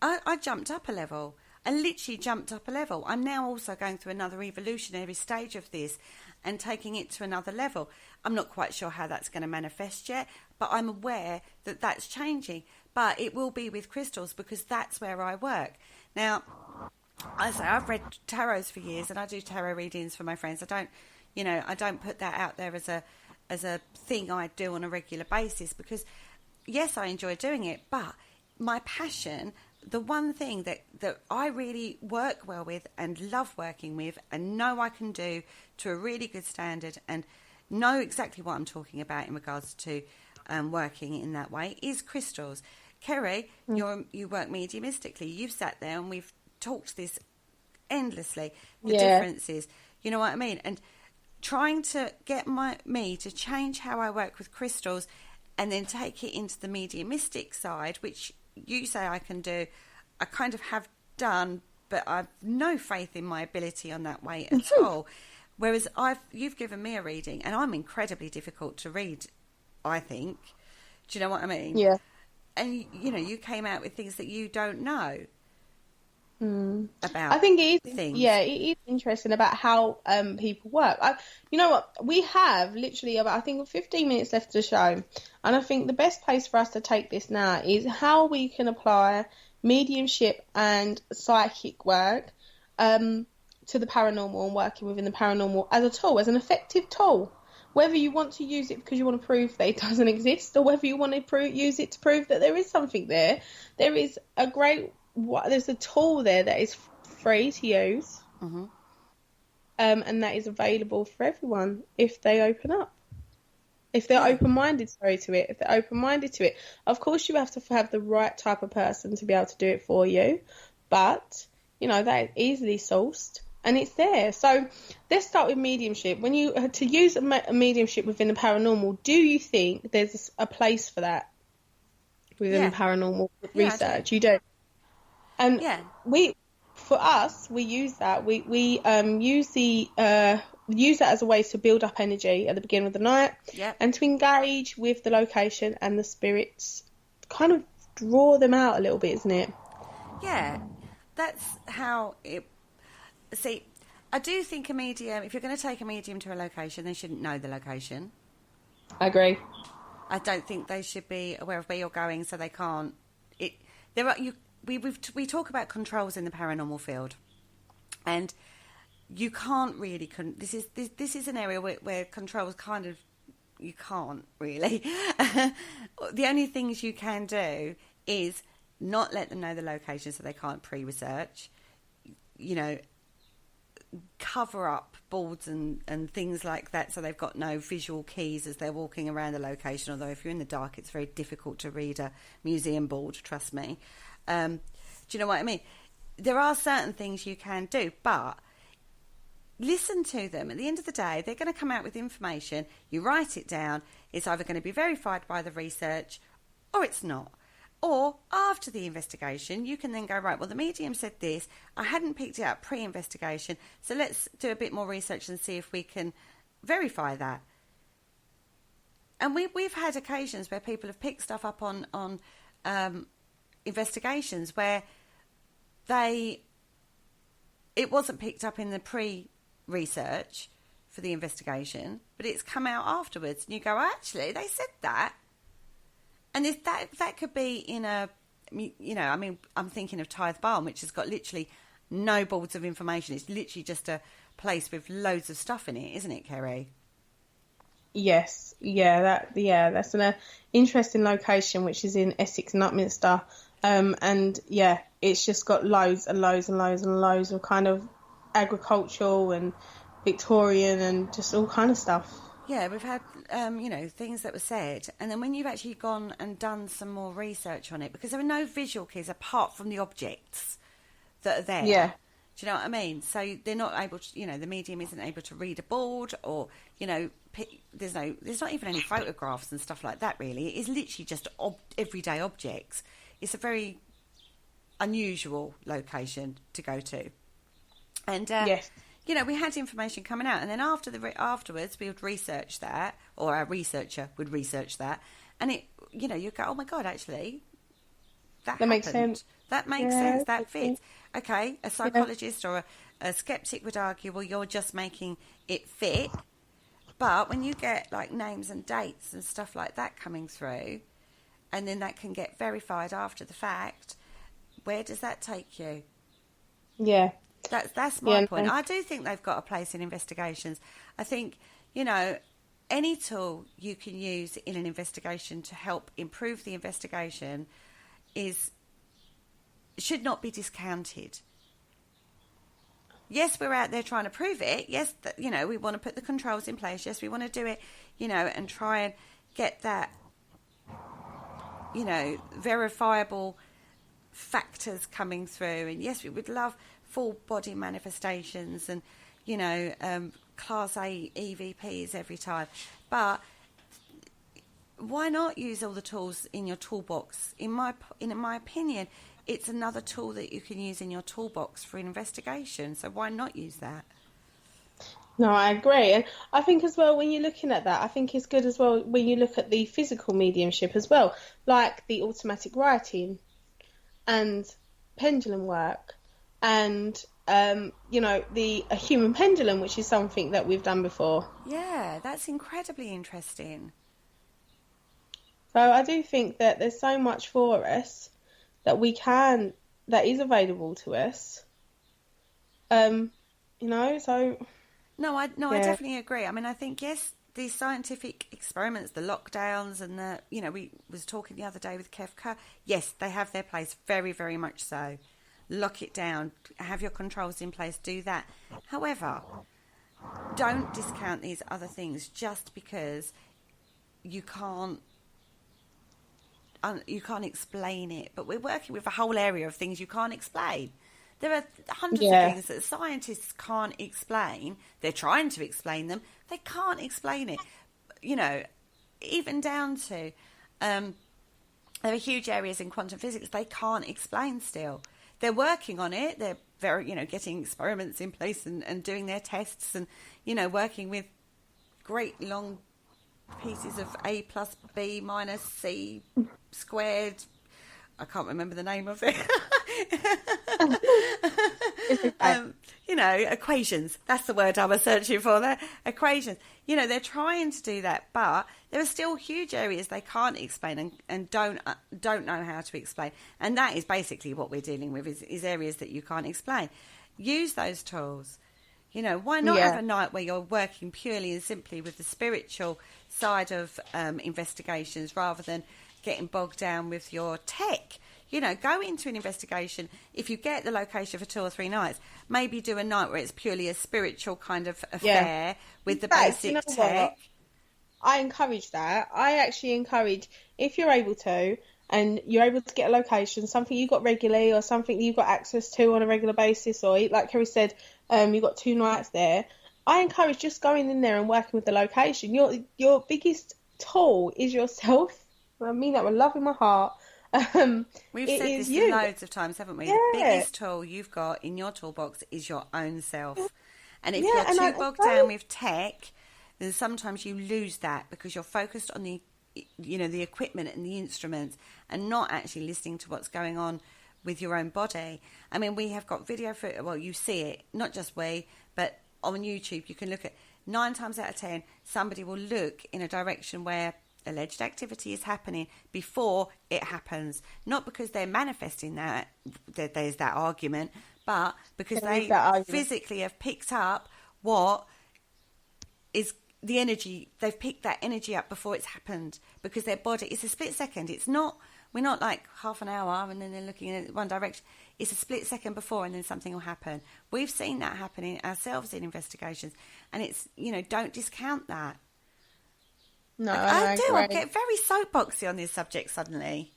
I jumped up a level. I literally jumped up a level. I'm now also going through another evolutionary stage of this and taking it to another level. I'm not quite sure how that's going to manifest yet, but I'm aware that that's changing. But it will be with crystals because that's where I work. Now, I say I've read tarots for years and I do tarot readings for my friends. I don't put that out there as a thing I do on a regular basis because, yes, I enjoy doing it, but my passion, the one thing that I really work well with and love working with and know I can do to a really good standard and know exactly what I'm talking about in regards to working in that way is crystals. Kerry, you work mediumistically. You've sat there and we've talked this endlessly, the differences, you know what I mean? And trying to get me to change how I work with crystals and then take it into the mediumistic side, which you say I can do, I kind of have done, but I've no faith in my ability on that way at all. Whereas you've given me a reading and I'm incredibly difficult to read, I think. Do you know what I mean? Yeah. And, you know, you came out with things that you don't know about. I think it is, things. Yeah, it is interesting about how people work. You know what? We have literally about, I think, 15 minutes left of the show. And I think the best place for us to take this now is how we can apply mediumship and psychic work to the paranormal and working within the paranormal as a tool, as an effective tool. Whether you want to use it because you want to prove that it doesn't exist or whether you want to use it to prove that there is something there, there is there's a tool there that is free to use, and that is available for everyone if they open up. If they're open-minded, to it. If they're open-minded to it. Of course, you have to have the right type of person to be able to do it for you, but, you know, that is easily sourced. And it's there. So let's start with mediumship. When you to use a mediumship within the paranormal, do you think there's a place for that within the paranormal research? You don't. And for us, we use that. We use that as a way to build up energy at the beginning of the night, and to engage with the location and the spirits, kind of draw them out a little bit, isn't it? Yeah, that's how it. See, I do think a medium, if you're going to take a medium to a location, they shouldn't know the location. I agree. I don't think they should be aware of where you're going, so they can't. there are we talk about controls in the paranormal field, and you can't really. This is an area where controls kind of you can't really. The only things you can do is not let them know the location so they can't pre-research. You know, cover up boards and things like that so they've got no visual keys as they're walking around the location, although if you're in the dark it's very difficult to read a museum board, trust me. Do you know what I mean? There are certain things you can do, but listen to them. At the end of the day, they're going to come out with information. You write it down. It's either going to be verified by the research or it's not. Or after the investigation, you can then go, right, well, the medium said this. I hadn't picked it up pre-investigation, so let's do a bit more research and see if we can verify that. And we've had occasions where people have picked stuff up on investigations where it wasn't picked up in the pre-research for the investigation, but it's come out afterwards. And you go, actually, they said that. And if that could be in a, you know, I mean, I'm thinking of Tithe Barn, which has got literally no boards of information. It's literally just a place with loads of stuff in it, isn't it, Kerry? Yes, that's an interesting location, which is in Essex and Upminster. And yeah, it's just got loads and loads and loads and loads of kind of agricultural and Victorian and just all kind of stuff. Yeah, we've had, things that were said, and then when you've actually gone and done some more research on it, because there are no visual keys apart from the objects that are there. Yeah. Do you know what I mean? So they're not able to, the medium isn't able to read a board or, there's not even any photographs and stuff like that, really. It is literally just everyday objects. It's a very unusual location to go to. And, yes. We had information coming out, and then afterwards we would research that, or our researcher would research that, and it, you go, oh my God, actually, that makes sense. That makes sense. That fits. Okay, a psychologist or a skeptic would argue, well, you're just making it fit, but when you get like names and dates and stuff like that coming through, and then that can get verified after the fact, where does that take you? Yeah. That's my point. I do think they've got a place in investigations. I think, any tool you can use in an investigation to help improve the investigation should not be discounted. Yes, we're out there trying to prove it. Yes, we want to put the controls in place. Yes, we want to do it, and try and get that, verifiable factors coming through. And yes, we would love full body manifestations and, Class A EVPs every time. But why not use all the tools in your toolbox? In my opinion, it's another tool that you can use in your toolbox for an investigation. So why not use that? No, I agree. And I think as well, when you're looking at that, I think it's good as well when you look at the physical mediumship as well, like the automatic writing and pendulum work. And, a human pendulum, which is something that we've done before. Yeah, that's incredibly interesting. So I do think that there's so much for us that is available to us. So... No, I definitely agree. I mean, I think, yes, these scientific experiments, the lockdowns and we was talking the other day with Kev Kerr. Yes, they have their place, very, very much so. Lock it down, have your controls in place, do that. However, don't discount these other things just because you can't explain it. But we're working with a whole area of things you can't explain. There are hundreds of things that scientists can't explain. They're trying to explain them. They can't explain it. Even down to there are huge areas in quantum physics they can't explain still. They're working on it. They're very, getting experiments in place and doing their tests and, working with great long pieces of A plus B minus C squared I can't remember the name of it. Equations. That's the word I was searching for there. Equations. They're trying to do that, but there are still huge areas they can't explain and don't know how to explain. And that is basically what we're dealing with is areas that you can't explain. Use those tools. Why not have a night where you're working purely and simply with the spiritual side of investigations rather than getting bogged down with your tech? Go into an investigation. If you get the location for 2 or 3 nights, maybe do a night where it's purely a spiritual kind of affair with the basic tech. I encourage that. I actually encourage, if you're able to, and you're able to get a location, something you've got regularly or something you've got access to on a regular basis, or like Kerry said, you've got 2 nights there, I encourage just going in there and working with the location. Your biggest tool is yourself. I mean that with love in my heart. We've said this loads of times, haven't we? Yeah. The biggest tool you've got in your toolbox is your own self. And if you're too bogged down with tech, then sometimes you lose that because you're focused on the equipment and the instruments and not actually listening to what's going on with your own body. I mean, we have got video footage. Well, you see it, not just we, but on YouTube, you can look at 9 times out of 10, somebody will look in a direction where alleged activity is happening before it happens. Not because they're manifesting that, there's that argument, but because they physically have picked up what is the energy. They've picked that energy up before it's happened because their body, it's a split second. We're not like half an hour and then they're looking in one direction. It's a split second before and then something will happen. We've seen that happening ourselves in investigations, and it's, don't discount that. No, I do. I get very soapboxy on this subject suddenly.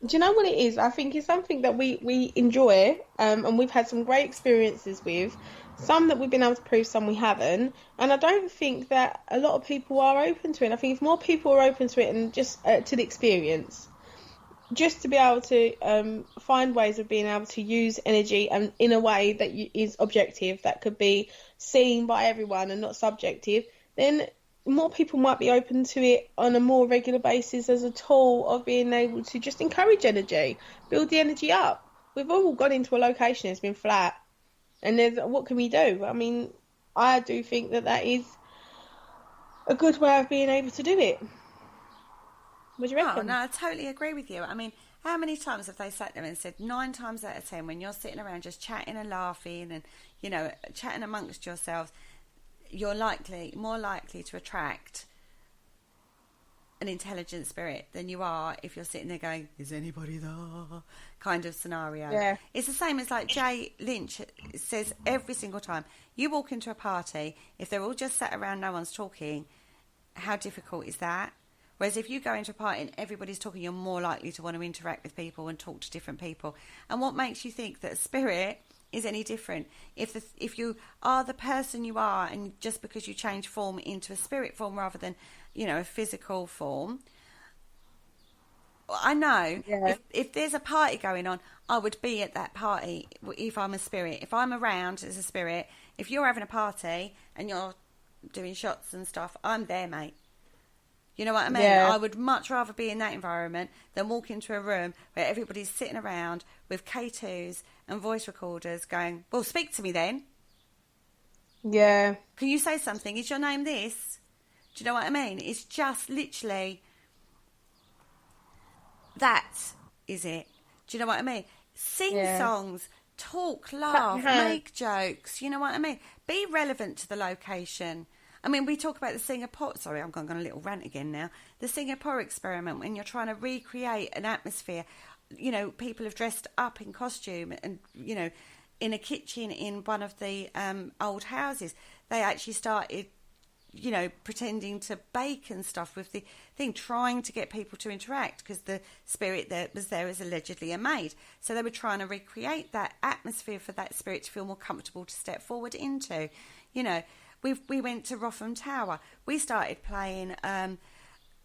Do you know what it is? I think it's something that we enjoy, and we've had some great experiences with. Some that we've been able to prove, some we haven't. And I don't think that a lot of people are open to it. I think if more people are open to it and just to the experience, just to be able to find ways of being able to use energy and in a way that is objective, that could be seen by everyone and not subjective, then more people might be open to it on a more regular basis as a tool of being able to just encourage energy, build the energy up. We've all gone into a location that's been flat, and what can we do? I mean, I do think that is a good way of being able to do it. What do you reckon? Oh, no, I totally agree with you. I mean, how many times have they sat there and said 9 times out of 10 when you're sitting around just chatting and laughing and, chatting amongst yourselves, you're more likely to attract an intelligent spirit than you are if you're sitting there going, is anybody there? Kind of scenario. Yeah. It's the same as like Jay Lynch says every single time. You walk into a party, if they're all just sat around, no one's talking, how difficult is that? Whereas if you go into a party and everybody's talking, you're more likely to want to interact with people and talk to different people. And what makes you think that a spirit is any different? If you are the person you are, and just because you change form into a spirit form rather than, a physical form, I know if there's a party going on, I would be at that party if I'm a spirit. If I'm around as a spirit, if you're having a party and you're doing shots and stuff, I'm there, mate. You know what I mean? Yeah. I would much rather be in that environment than walk into a room where everybody's sitting around with K2s and voice recorders going, well, speak to me then. Yeah. Can you say something? Is your name this? Do you know what I mean? It's just literally, that is it. Do you know what I mean? Sing songs, talk, laugh, make jokes. You know what I mean? Be relevant to the location. I mean, we talk about the Singapore... Sorry, I'm going on a little rant again now. The Singapore experiment, when you're trying to recreate an atmosphere, people have dressed up in costume and, in a kitchen in one of the old houses. They actually started, pretending to bake and stuff with the thing, trying to get people to interact because the spirit that was there is allegedly a maid. So they were trying to recreate that atmosphere for that spirit to feel more comfortable to step forward into, We went to Rotham Tower. We started playing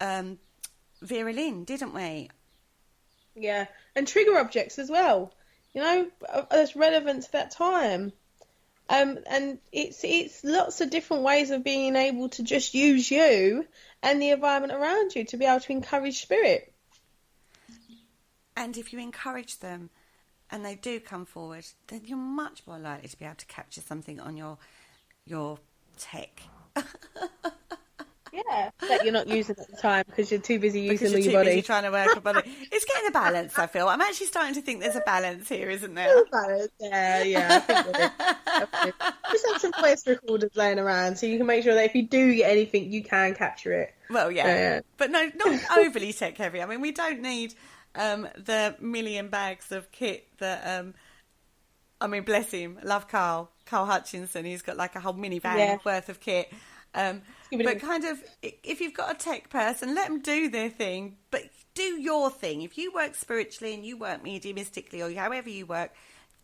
Vera Lynn, didn't we? Yeah, and trigger objects as well. That's relevant to that time. And it's lots of different ways of being able to just use you and the environment around you to be able to encourage spirit. And if you encourage them and they do come forward, then you're much more likely to be able to capture something on your tech. Yeah, that you're not using at the time because you're too busy using Because your you're too body. busy trying to work your body. It's getting a balance, I feel. I'm actually starting to think there's a balance here, isn't there? Yeah, I think there is. Just have some voice recorders laying around so you can make sure that if you do get anything, you can capture it. Well, yeah. But no, not overly tech heavy. I mean, we don't need the million bags of kit that, I mean, bless him, love Carl Hutchinson. He's got like a whole minivan worth of kit. But kind of, if you've got a tech person, let them do their thing, but do your thing. If you work spiritually and you work mediumistically or however you work,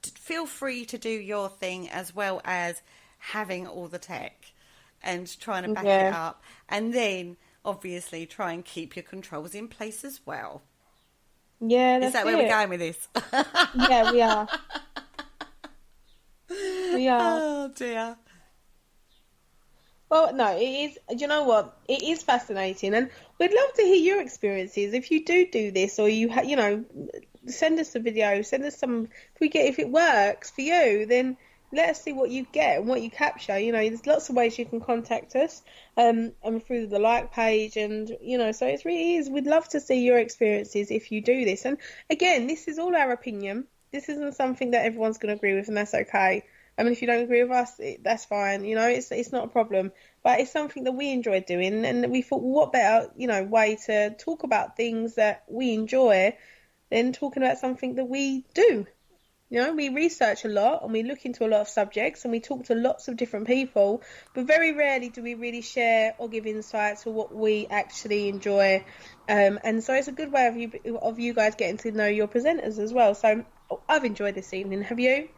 feel free to do your thing as well as having all the tech and trying to back it up. And then, obviously, try and keep your controls in place as well. Yeah, that's Is that where we're going with this? Yeah, we are. We are. Oh, dear. Well, no, it is. Do you know what? It is fascinating, and we'd love to hear your experiences. If you do this, or you send us a video, send us some. If it works for you, then let us see what you get and what you capture. You know, there's lots of ways you can contact us, and through the like page, and so it really is. We'd love to see your experiences if you do this. And again, this is all our opinion. This isn't something that everyone's going to agree with, and that's okay. I mean, if you don't agree with us, that's fine. It's not a problem. But it's something that we enjoy doing, and we thought, well, what better, way to talk about things that we enjoy than talking about something that we do. We research a lot, and we look into a lot of subjects, and we talk to lots of different people, but very rarely do we really share or give insights to what we actually enjoy. And so it's a good way of you guys getting to know your presenters as well. So I've enjoyed this evening. Have you?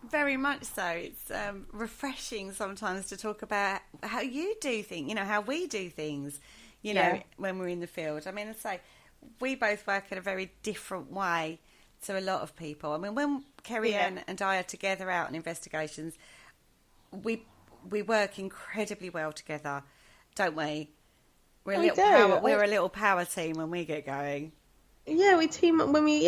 Very much so. It's refreshing sometimes to talk about how you do things, how we do things, when we're in the field. I mean, I'd say we both work in a very different way to a lot of people. I mean, when Kerry and I are together out on investigations, we work incredibly well together, don't we? We're a little power team when we get going. Yeah, we team up when we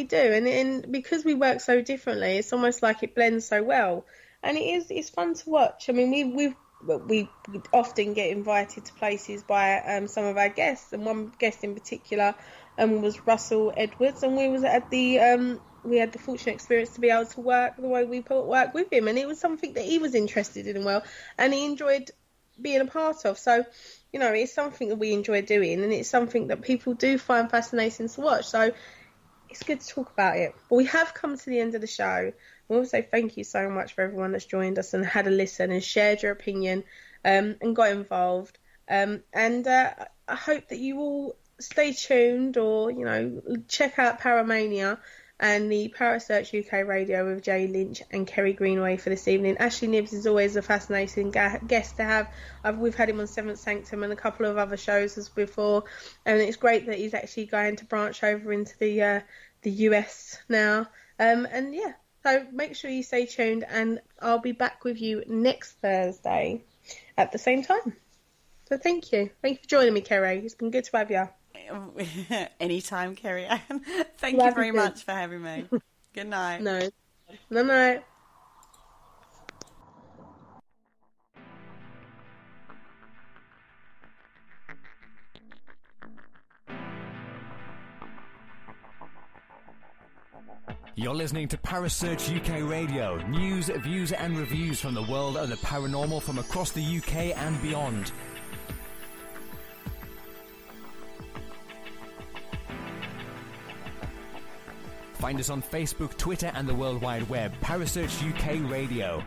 do, and because we work so differently, it's almost like it blends so well, and it's fun to watch. I mean, we often get invited to places by some of our guests, and one guest in particular was Russell Edwards, and we was at the we had the fortunate experience to be able to work the way we work with him, and it was something that he was interested in and he enjoyed being a part of. So it's something that we enjoy doing, and it's something that people do find fascinating to watch. So it's good to talk about it. But we have come to the end of the show. We want to say thank you so much for everyone that's joined us and had a listen and shared your opinion and got involved. And I hope that you all stay tuned or, check out Paramania and the Parasearch UK Radio with Jay Lynch and Kerry Greenaway for this evening. Ashley Nibbs is always a fascinating guest to have. We've had him on Seventh Sanctum and a couple of other shows as before, and it's great that he's actually going to branch over into the US now. So make sure you stay tuned, and I'll be back with you next Thursday at the same time. So thank you for joining me, Kerry. It's been good to have you. Anytime, Kerry Ann. Thank you very much for having me. Good night. No. Night. You're listening to Parasearch UK Radio. News, views and reviews from the world of the paranormal from across the UK and beyond. Find us on Facebook, Twitter and the World Wide Web. Parasearch UK Radio.